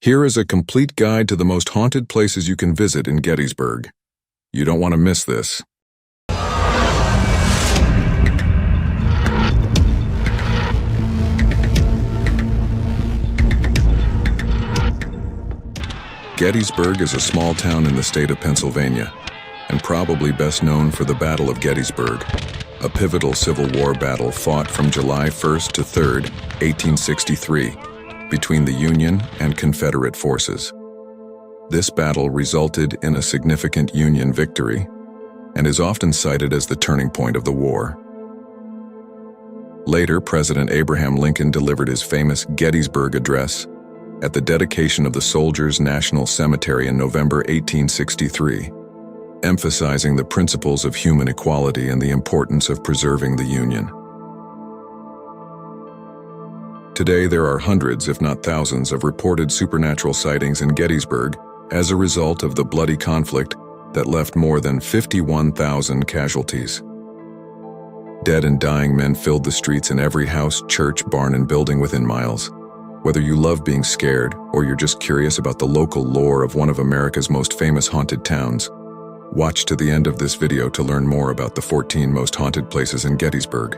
Here is a complete guide to the most haunted places you can visit in Gettysburg. You don't want to miss this. Gettysburg is a small town in the state of Pennsylvania, and probably best known for the Battle of Gettysburg, a pivotal Civil War battle fought from July 1st to 3rd, 1863, between the Union and Confederate forces. This battle resulted in a significant Union victory and is often cited as the turning point of the war. Later, President Abraham Lincoln delivered his famous Gettysburg Address at the dedication of the Soldiers' National Cemetery in November 1863, emphasizing the principles of human equality and the importance of preserving the Union. Today, there are hundreds, if not thousands, of reported supernatural sightings in Gettysburg as a result of the bloody conflict that left more than 51,000 casualties. Dead and dying men filled the streets in every house, church, barn, and building within miles. Whether you love being scared or you're just curious about the local lore of one of America's most famous haunted towns, watch to the end of this video to learn more about the 14 most haunted places in Gettysburg.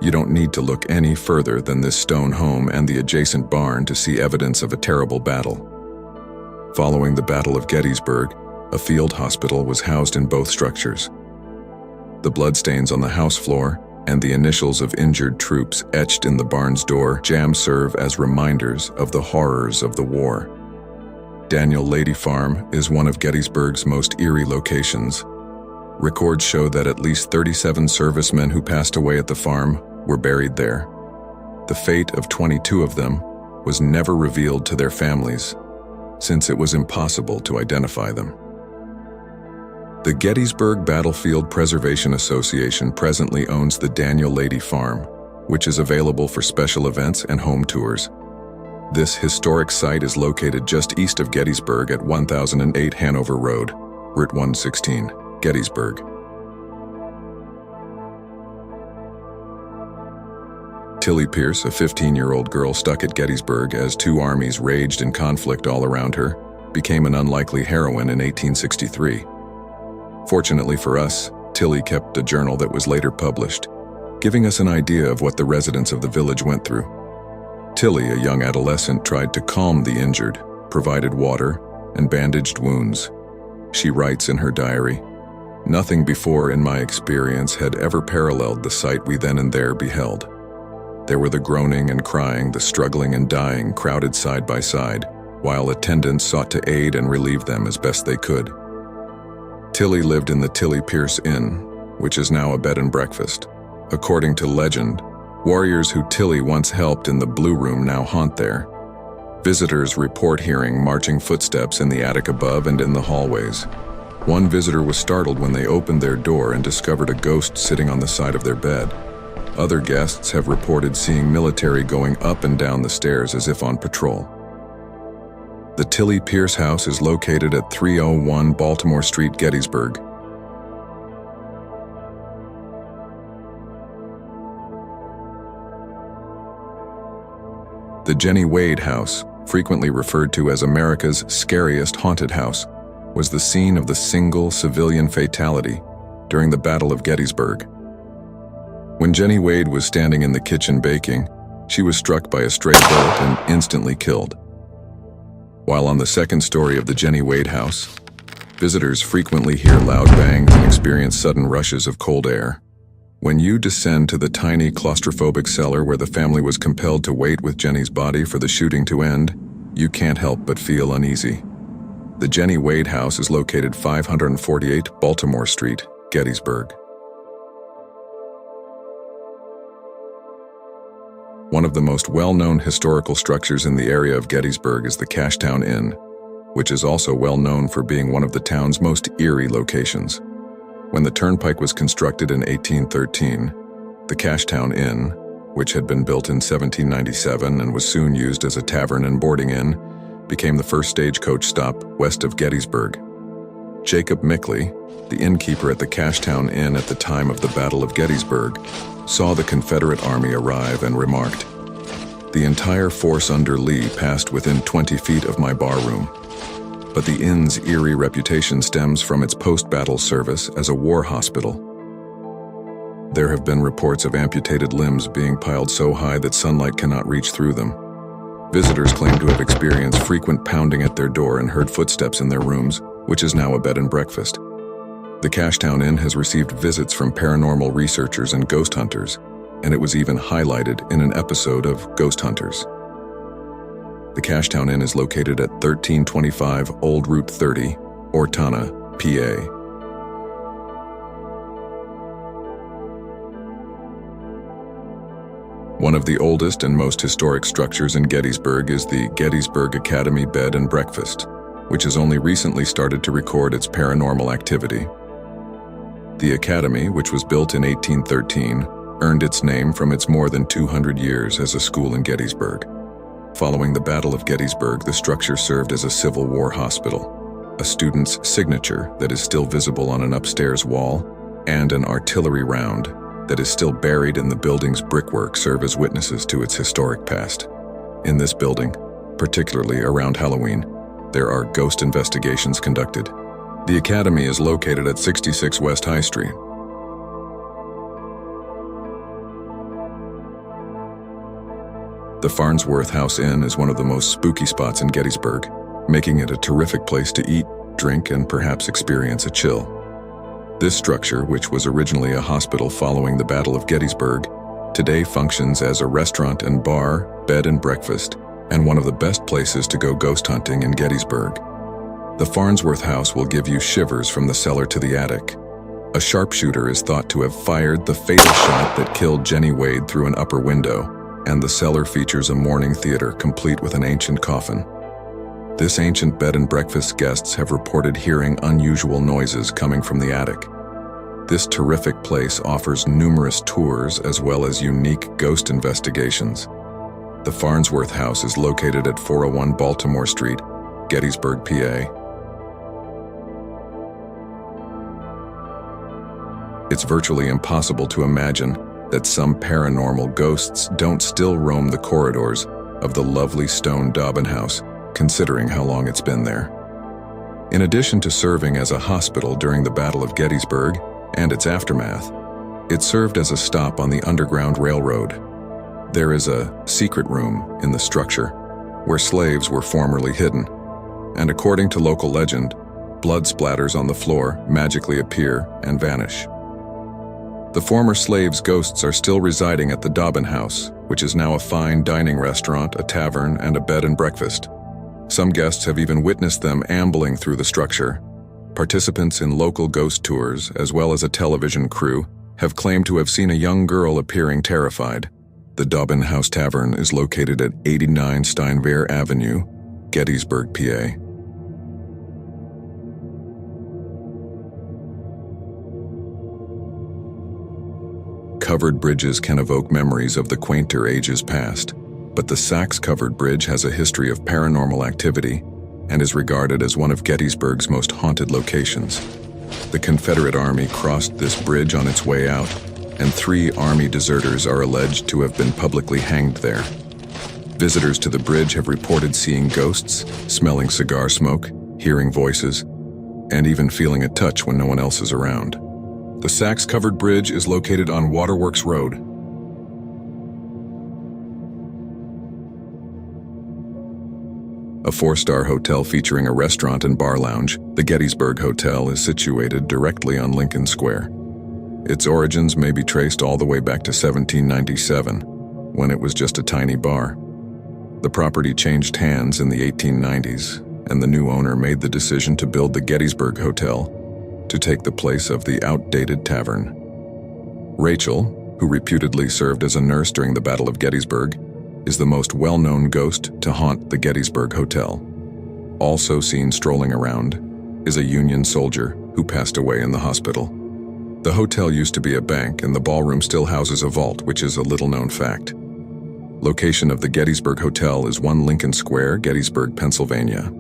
You don't need to look any further than this stone home and the adjacent barn to see evidence of a terrible battle. Following the Battle of Gettysburg, a field hospital was housed in both structures. The bloodstains on the house floor and the initials of injured troops etched in the barn's door jamb serve as reminders of the horrors of the war. Daniel Lady Farm is one of Gettysburg's most eerie locations. Records show that at least 37 servicemen who passed away at the farm were buried there. The fate of 22 of them was never revealed to their families, since it was impossible to identify them. The Gettysburg Battlefield Preservation Association presently owns the Daniel Lady Farm, which is available for special events and home tours. This historic site is located just east of Gettysburg at 1008 Hanover Road, Route 116, Gettysburg. Tilly Pierce, a 15-year-old girl stuck at Gettysburg as two armies raged in conflict all around her, became an unlikely heroine in 1863. Fortunately for us, Tilly kept a journal that was later published, giving us an idea of what the residents of the village went through. Tilly, a young adolescent, tried to calm the injured, provided water, and bandaged wounds. She writes in her diary, "Nothing before in my experience had ever paralleled the sight we then and there beheld. There were the groaning and crying, the struggling and dying crowded side by side, while attendants sought to aid and relieve them as best they could." Tilly lived in the Tilly Pierce Inn, which is now a bed and breakfast. According to legend, warriors who Tilly once helped in the Blue Room now haunt there. Visitors report hearing marching footsteps in the attic above and in the hallways. One visitor was startled when they opened their door and discovered a ghost sitting on the side of their bed. Other guests have reported seeing military going up and down the stairs as if on patrol. The Tilly Pierce house is located at 301 Baltimore Street, Gettysburg. The Jennie Wade house, frequently referred to as America's scariest haunted house, was the scene of the single civilian fatality during the Battle of Gettysburg. When Jennie Wade was standing in the kitchen baking, she was struck by a stray bullet and instantly killed. While on the second story of the Jennie Wade house, visitors frequently hear loud bangs and experience sudden rushes of cold air. When you descend to the tiny claustrophobic cellar where the family was compelled to wait with Jennie's body for the shooting to end, you can't help but feel uneasy. The Jennie Wade house is located 548 Baltimore Street, Gettysburg. One of the most well-known historical structures in the area of Gettysburg is the Cashtown Inn, which is also well known for being one of the town's most eerie locations. When the turnpike was constructed in 1813, the Cashtown Inn, which had been built in 1797 and was soon used as a tavern and boarding inn, became the first stagecoach stop west of Gettysburg. Jacob Mickley, the innkeeper at the Cashtown Inn at the time of the Battle of Gettysburg, saw the Confederate army arrive and remarked, The entire force under Lee passed within 20 feet of my barroom. But the inn's eerie reputation stems from its post-battle service as a war hospital. There have been reports of amputated limbs being piled so high that sunlight cannot reach through them. Visitors claim to have experienced frequent pounding at their door and heard footsteps in their rooms, which is now a bed and breakfast. The Cashtown Inn has received visits from paranormal researchers and ghost hunters, and it was even highlighted in an episode of Ghost Hunters. The Cashtown Inn is located at 1325 Old Route 30, Ortona, PA. One of the oldest and most historic structures in Gettysburg is the Gettysburg Academy Bed and Breakfast, which has only recently started to record its paranormal activity. The Academy, which was built in 1813, earned its name from its more than 200 years as a school in Gettysburg. Following the Battle of Gettysburg, the structure served as a Civil War hospital, a student's signature that is still visible on an upstairs wall, and an artillery round that is still buried in the building's brickwork serve as witnesses to its historic past. In this building, particularly around Halloween, there are ghost investigations conducted. The Academy is located at 66 West High Street. The Farnsworth House Inn is one of the most spooky spots in Gettysburg, making it a terrific place to eat, drink, and perhaps experience a chill. This structure, which was originally a hospital following the Battle of Gettysburg, today functions as a restaurant and bar, bed and breakfast, and one of the best places to go ghost hunting in Gettysburg. The Farnsworth House will give you shivers from the cellar to the attic. A sharpshooter is thought to have fired the fatal shot that killed Jennie Wade through an upper window, and the cellar features a morning theater complete with an ancient coffin. This ancient bed and breakfast guests have reported hearing unusual noises coming from the attic. This terrific place offers numerous tours as well as unique ghost investigations. The Farnsworth House is located at 401 Baltimore Street, Gettysburg, PA. It's virtually impossible to imagine that some paranormal ghosts don't still roam the corridors of the lovely stone Dobbin house, considering how long it's been there. In addition to serving as a hospital during the Battle of Gettysburg and its aftermath, it served as a stop on the Underground Railroad. There is a secret room in the structure where slaves were formerly hidden, and according to local legend, blood splatters on the floor magically appear and vanish. The former slaves' ghosts are still residing at the Dobbin house, which is now a fine dining restaurant, a tavern, and a bed and breakfast. Some guests have even witnessed them ambling through the structure. Participants in local ghost tours, as well as a television crew, have claimed to have seen a young girl appearing terrified. The Dobbin House Tavern is located at 89 Steinwehr Avenue, Gettysburg, PA. Covered bridges can evoke memories of the quainter ages past, but the Sax Covered Bridge has a history of paranormal activity and is regarded as one of Gettysburg's most haunted locations. The Confederate Army crossed this bridge on its way out, and 3 Army deserters are alleged to have been publicly hanged there. Visitors to the bridge have reported seeing ghosts, smelling cigar smoke, hearing voices, and even feeling a touch when no one else is around. The Sax Covered Bridge is located on Waterworks Road. A 4-star hotel featuring a restaurant and bar lounge, the Gettysburg Hotel is situated directly on Lincoln Square. Its origins may be traced all the way back to 1797, when it was just a tiny bar. The property changed hands in the 1890s, and the new owner made the decision to build the Gettysburg Hotel to take the place of the outdated tavern. Rachel, who reputedly served as a nurse during the Battle of Gettysburg, is the most well-known ghost to haunt the Gettysburg Hotel. Also seen strolling around is a Union soldier who passed away in the hospital. The hotel used to be a bank, and the ballroom still houses a vault, which is a little-known fact. Location of the Gettysburg Hotel is 1 Lincoln Square, Gettysburg, Pennsylvania.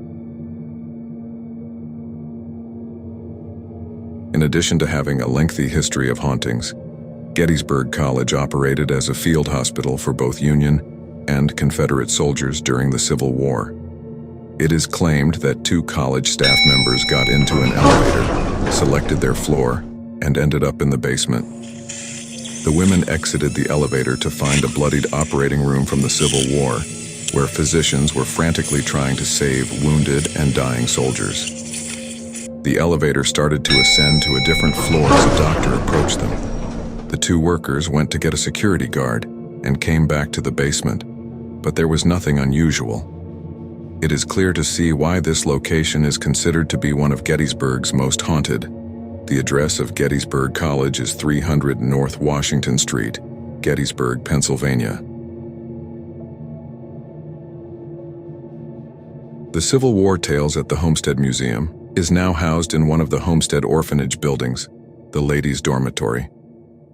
In addition to having a lengthy history of hauntings, Gettysburg College operated as a field hospital for both Union and Confederate soldiers during the Civil War. It is claimed that 2 college staff members got into an elevator, selected their floor, and ended up in the basement. The women exited the elevator to find a bloodied operating room from the Civil War, where physicians were frantically trying to save wounded and dying soldiers. The elevator started to ascend to a different floor as a doctor approached them. The 2 workers went to get a security guard and came back to the basement, but there was nothing unusual. It is clear to see why this location is considered to be one of Gettysburg's most haunted. The address of Gettysburg College is 300 North Washington Street, Gettysburg, Pennsylvania. The Civil War Tales at the Homestead Museum is now housed in one of the Homestead Orphanage buildings, the ladies' dormitory.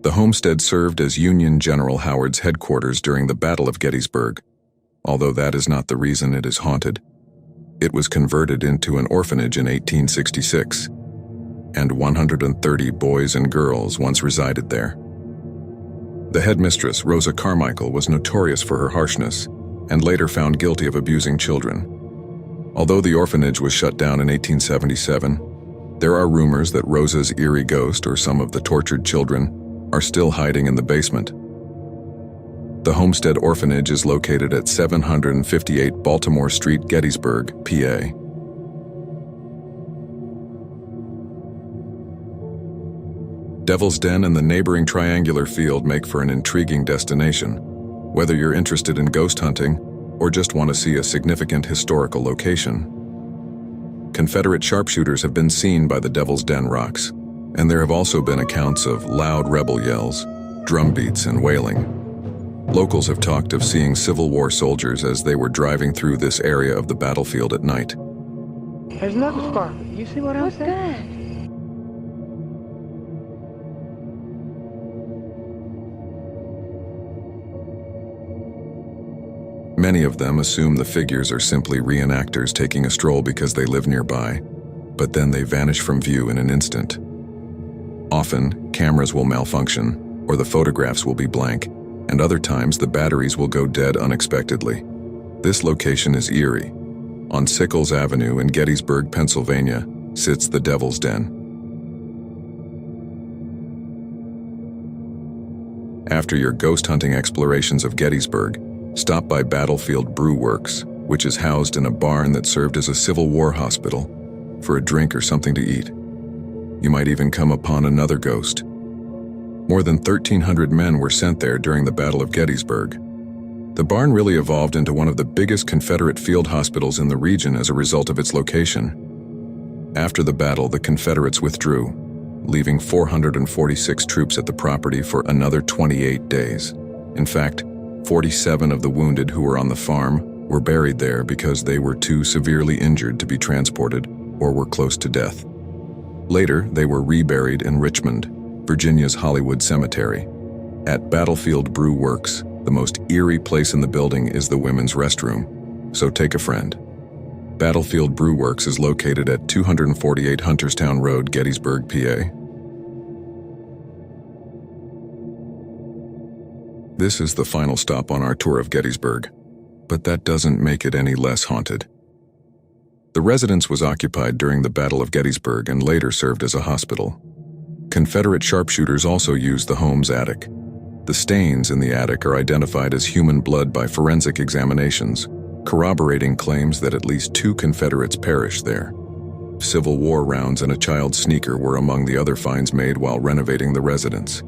The homestead served as Union General Howard's headquarters during the Battle of Gettysburg, although that is not the reason it is haunted. It was converted into an orphanage in 1866, and 130 boys and girls once resided there. The headmistress, Rosa Carmichael, was notorious for her harshness and later found guilty of abusing children. Although the orphanage was shut down in 1877, there are rumors that Rosa's eerie ghost or some of the tortured children are still hiding in the basement. The Homestead Orphanage is located at 758 Baltimore Street, Gettysburg, PA. Devil's Den and the neighboring triangular field make for an intriguing destination, whether you're interested in ghost hunting or just want to see a significant historical location. Confederate sharpshooters have been seen by the Devil's Den rocks, and there have also been accounts of loud rebel yells, drum beats, and wailing. Locals have talked of seeing Civil War soldiers as they were driving through this area of the battlefield at night. There's nothing sparkling. You see what I'm saying? Many of them assume the figures are simply reenactors taking a stroll because they live nearby, but then they vanish from view in an instant. Often, cameras will malfunction, or the photographs will be blank, and other times the batteries will go dead unexpectedly. This location is eerie. On Sickles Avenue in Gettysburg, Pennsylvania, sits the Devil's Den. After your ghost hunting explorations of Gettysburg, stop by Battlefield Brew Works, which is housed in a barn that served as a Civil War hospital, for a drink or something to eat. You might even come upon another ghost. More than 1,300 men were sent there during the Battle of Gettysburg. The barn really evolved into one of the biggest Confederate field hospitals in the region as a result of its location. After the battle, the Confederates withdrew, leaving 446 troops at the property for another 28 days. In fact, 47 of the wounded who were on the farm were buried there because they were too severely injured to be transported or were close to death. Later, they were reburied in Richmond, Virginia's Hollywood Cemetery. At Battlefield Brew Works, the most eerie place in the building is the women's restroom, so take a friend. Battlefield Brew Works is located at 248 Hunterstown Road, Gettysburg, PA. This is the final stop on our tour of Gettysburg, but that doesn't make it any less haunted. The residence was occupied during the Battle of Gettysburg and later served as a hospital. Confederate sharpshooters also used the home's attic. The stains in the attic are identified as human blood by forensic examinations, corroborating claims that at least 2 Confederates perished there. Civil War rounds and a child's sneaker were among the other finds made while renovating the residence.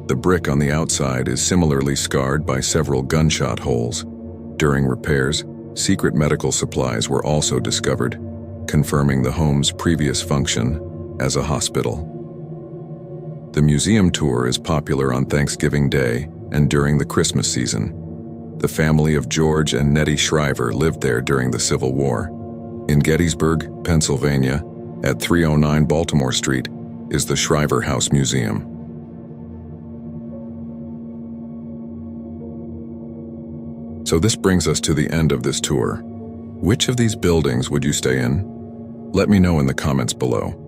The brick on the outside is similarly scarred by several gunshot holes. During repairs, secret medical supplies were also discovered, confirming the home's previous function as a hospital. The museum tour is popular on Thanksgiving Day and during the Christmas season. The family of George and Nettie Shriver lived there during the Civil War. In Gettysburg, Pennsylvania, at 309 Baltimore Street, is the Shriver House Museum. So this brings us to the end of this tour. Which of these buildings would you stay in? Let me know in the comments below.